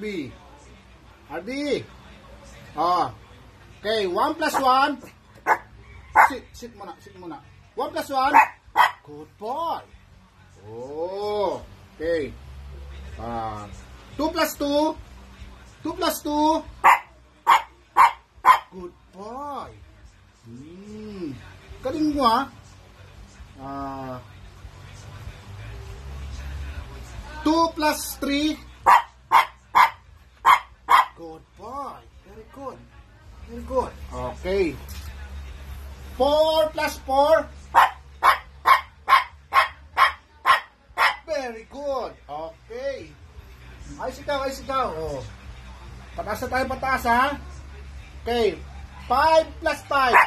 B. RB. Oh. Okay, 1 plus 1. Sit muna, sit muna. 1 plus 1. Good boy. Oh. Okay. 2 plus 2. 2 plus 2. Good boy. Galing mo ha. 2 plus 3. Good boy. Very good. Very good. Okay. 4 plus 4. Very good. Okay. Ayos ikaw, ayos ikaw. Oh. Pataas na tayo, pataas ha. Okay. 5 plus 5.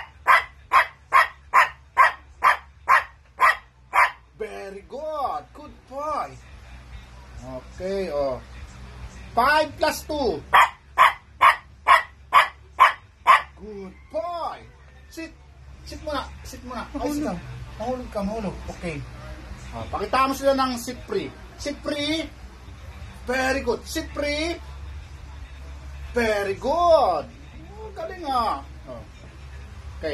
Very good. Good boy. Okay, oh. 5 plus 2. Good boy. Sit. Sit muna. Sit muna. Ayos ikaw. Mahulog ka, mahulog. Okay. Pakita mo sila ng sit free. Sit free. Very good. Sit free. Very good. Galing ah. Okay,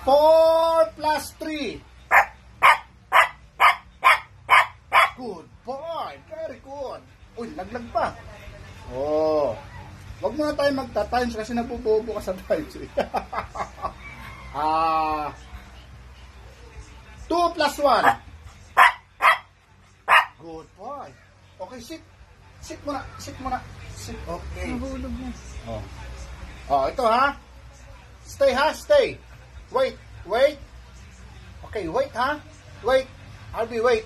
4 plus 3. Good boy. Very good. Uy, laglag pa. Oh. Wag muna tayo magta-times kasi napupupo ka sa times. 2 plus 1. Good boy. Okay, sit. Sit muna. Sit muna. Sit. Okay. Nahulog na. Oh, ito ha. Stay ha, stay. Wait, wait. Okay, wait ha. Wait. RB, wait.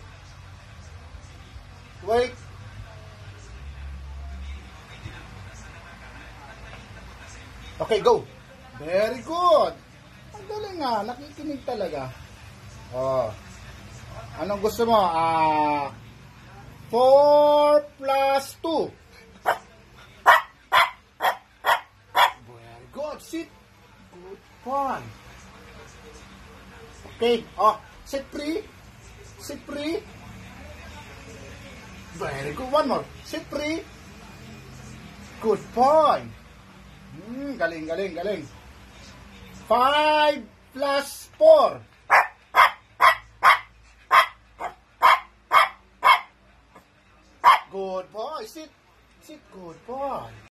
Wait. Okay, go. Very good. Ang galing nga, nakikinig talaga. Oh. Anong gusto mo? 4 plus 2. Very good. Sit. Good one. Okay. Oh, sit free. Sit free. Very good. One more. Sit free. Good boy. Galing, galing, galing. 5 plus 4. Good boy. Sit. Sit. Good boy.